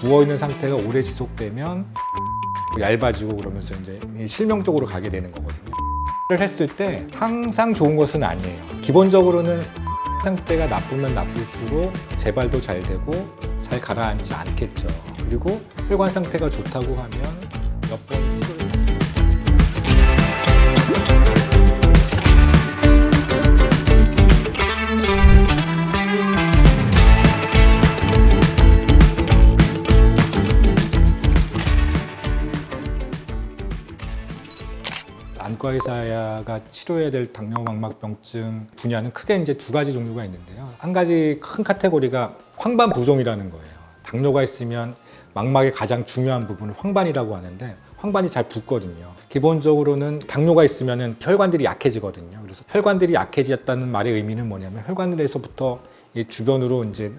부어있는 상태가 오래 지속되면 얇아지고 그러면서 이제 실명 쪽으로 가게 되는 거거든요. 를 했을 때 항상 좋은 것은 아니에요. 기본적으로는 상태가 나쁘면 나쁠수록 재발도 잘 되고 잘 가라앉지 않겠죠. 그리고 혈관 상태가 좋다고 하면 몇 번 치료를 안과 의사가 치료해야 될 당뇨망막병증 분야는 크게 이제 두 가지 종류가 있는데요. 한 가지 큰 카테고리가 황반부종이라는 거예요. 당뇨가 있으면 망막의 가장 중요한 부분을 황반이라고 하는데 황반이 잘 붓거든요. 기본적으로는 당뇨가 있으면 혈관들이 약해지거든요. 그래서 혈관들이 약해졌다는 말의 의미는 뭐냐면 혈관들에서부터 이 주변으로 이제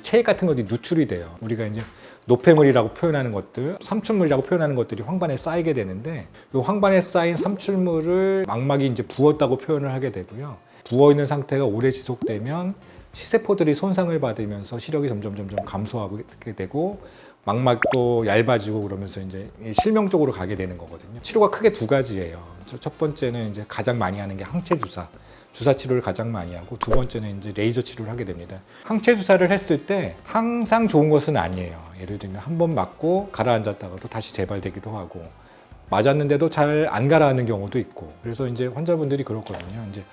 체액 같은 것들이 누출이 돼요. 우리가 이제 노폐물이라고 표현하는 것들, 삼출물이라고 표현하는 것들이 황반에 쌓이게 되는데 이 황반에 쌓인 삼출물을 망막이 이제 부었다고 표현을 하게 되고요. 부어 있는 상태가 오래 지속되면 시세포들이 손상을 받으면서 시력이 점점 감소하게 되고 망막도 얇아지고 그러면서 이제 실명 쪽으로 가게 되는 거거든요. 치료가 크게 두 가지예요. 첫 번째는 이제 가장 많이 하는 게 항체 주사. 주사 치료를 가장 많이 하고 두 번째는 이제 레이저 치료를 하게 됩니다. 항체 주사를 했을 때 항상 좋은 것은 아니에요. 예를 들면 한 번 맞고 가라앉았다가도 다시 재발되기도 하고 맞았는데도 잘 안 가라앉는 경우도 있고 그래서 이제 환자분들이 그렇거든요. 이제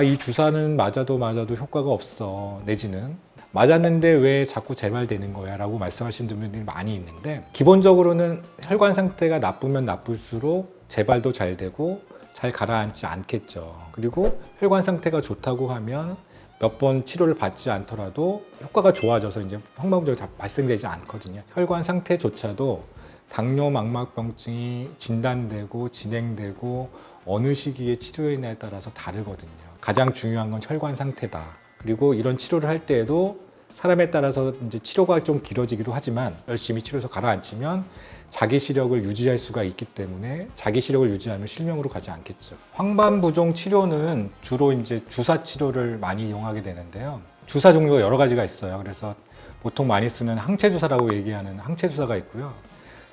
이 주사는 맞아도 효과가 없어 내지는 맞았는데 왜 자꾸 재발되는 거야 라고 말씀하시는 분들이 많이 있는데 기본적으로는 혈관 상태가 나쁘면 나쁠수록 재발도 잘 되고 잘 가라앉지 않겠죠. 그리고 혈관 상태가 좋다고 하면 몇 번 치료를 받지 않더라도 효과가 좋아져서 이제 황반부종이 다 발생되지 않거든요. 혈관 상태조차도 당뇨망막병증이 진단되고 진행되고 어느 시기에 치료했냐에 따라서 다르거든요. 가장 중요한 건 혈관 상태다. 그리고 이런 치료를 할 때에도 사람에 따라서 이제 치료가 좀 길어지기도 하지만 열심히 치료해서 가라앉히면 자기 시력을 유지할 수가 있기 때문에 자기 시력을 유지하면 실명으로 가지 않겠죠. 황반부종 치료는 주로 이제 주사 치료를 많이 이용하게 되는데요. 주사 종류가 여러 가지가 있어요. 그래서 보통 많이 쓰는 항체 주사라고 얘기하는 항체 주사가 있고요.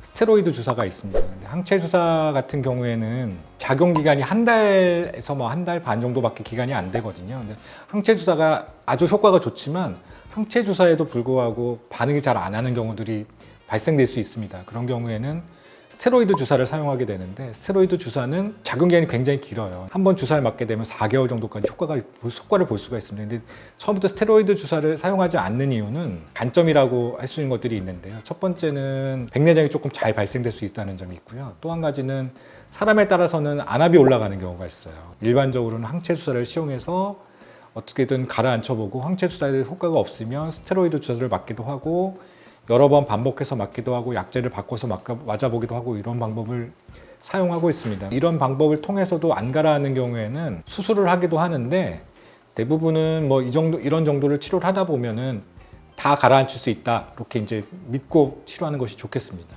스테로이드 주사가 있습니다. 근데 항체 주사 같은 경우에는 작용 기간이 한 달에서 한 달 반 정도밖에 기간이 안 되거든요. 근데 항체 주사가 아주 효과가 좋지만 항체 주사에도 불구하고 반응이 잘 안 하는 경우들이 발생될 수 있습니다. 그런 경우에는 스테로이드 주사를 사용하게 되는데 스테로이드 주사는 작용 기간이 굉장히 길어요. 한 번 주사를 맞게 되면 4개월 정도까지 효과를 볼 수가 있습니다. 근데 처음부터 스테로이드 주사를 사용하지 않는 이유는 단점이라고 할 수 있는 것들이 있는데요. 첫 번째는 백내장이 조금 잘 발생될 수 있다는 점이 있고요. 또 한 가지는 사람에 따라서는 안압이 올라가는 경우가 있어요. 일반적으로는 항체 주사를 시용해서 어떻게든 가라앉혀보고 항체 주사에 효과가 없으면 스테로이드 주사를 맞기도 하고 여러 번 반복해서 맞기도 하고 약제를 바꿔서 맞아보기도 하고 이런 방법을 사용하고 있습니다. 이런 방법을 통해서도 안 가라앉는 경우에는 수술을 하기도 하는데 대부분은 이런 정도를 치료를 하다 보면은 다 가라앉힐 수 있다 이렇게 이제 믿고 치료하는 것이 좋겠습니다.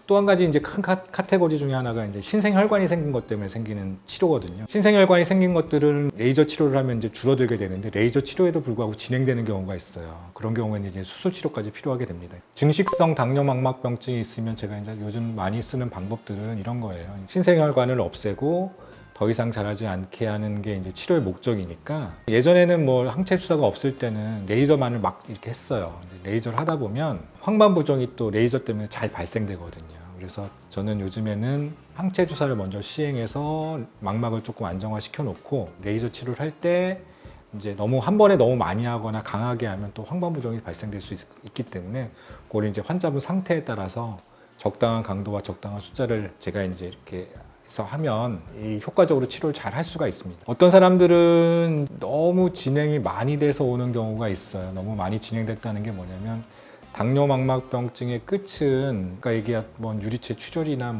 또 한 가지 이제 큰 카테고리 중에 하나가 이제 신생혈관이 생긴 것 때문에 생기는 치료거든요. 신생혈관이 생긴 것들은 레이저 치료를 하면 이제 줄어들게 되는데 레이저 치료에도 불구하고 진행되는 경우가 있어요. 그런 경우에는 이제 수술 치료까지 필요하게 됩니다. 증식성 당뇨망막병증이 있으면 제가 이제 요즘 많이 쓰는 방법들은 이런 거예요. 신생혈관을 없애고 더 이상 자라지 않게 하는 게 이제 치료의 목적이니까 예전에는 항체 주사가 없을 때는 레이저만을 막 이렇게 했어요. 레이저를 하다 보면 황반부종이 또 레이저 때문에 잘 발생되거든요. 그래서 저는 요즘에는 항체 주사를 먼저 시행해서 망막을 조금 안정화시켜 놓고 레이저 치료를 할 때 이제 한 번에 너무 많이 하거나 강하게 하면 또 황반부종이 발생될 수 있기 때문에 그걸 이제 환자분 상태에 따라서 적당한 강도와 적당한 숫자를 제가 이제 이렇게 해서 하면 효과적으로 치료를 잘 할 수가 있습니다. 어떤 사람들은 너무 진행이 많이 돼서 오는 경우가 있어요. 너무 많이 진행됐다는 게 뭐냐면 당뇨망막병증의 끝은 그러니까 이게 유리체 출혈이나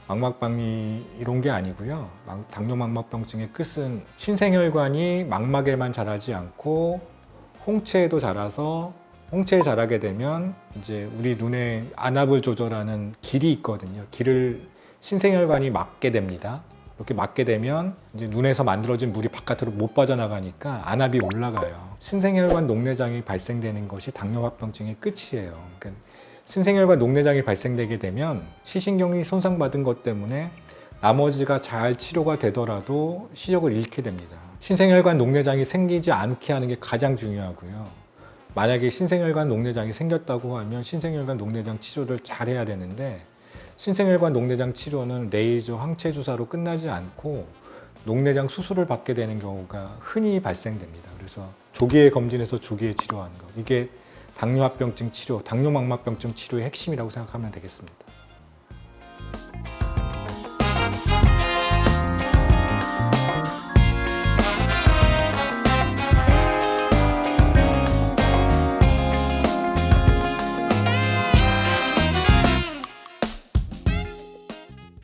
망막박리 이런 게 아니고요. 당뇨망막병증의 끝은 신생혈관이 망막에만 자라지 않고 홍채에도 자라서 홍채에 자라게 되면 이제 우리 눈의 안압을 조절하는 길이 있거든요. 길을 신생혈관이 막게 됩니다. 이렇게 막게 되면 이제 눈에서 만들어진 물이 바깥으로 못 빠져나가니까 안압이 올라가요. 신생혈관 녹내장이 발생되는 것이 당뇨합병증의 끝이에요. 그러니까 신생혈관 녹내장이 발생되게 되면 시신경이 손상받은 것 때문에 나머지가 잘 치료가 되더라도 시력을 잃게 됩니다. 신생혈관 녹내장이 생기지 않게 하는 게 가장 중요하고요. 만약에 신생혈관 녹내장이 생겼다고 하면 신생혈관 녹내장 치료를 잘 해야 되는데, 신생혈관 녹내장 치료는 레이저 항체 주사로 끝나지 않고 녹내장 수술을 받게 되는 경우가 흔히 발생됩니다. 그래서 조기에 검진해서 조기에 치료하는 것, 이게 당뇨합병증 치료, 당뇨망막병증 치료의 핵심이라고 생각하면 되겠습니다.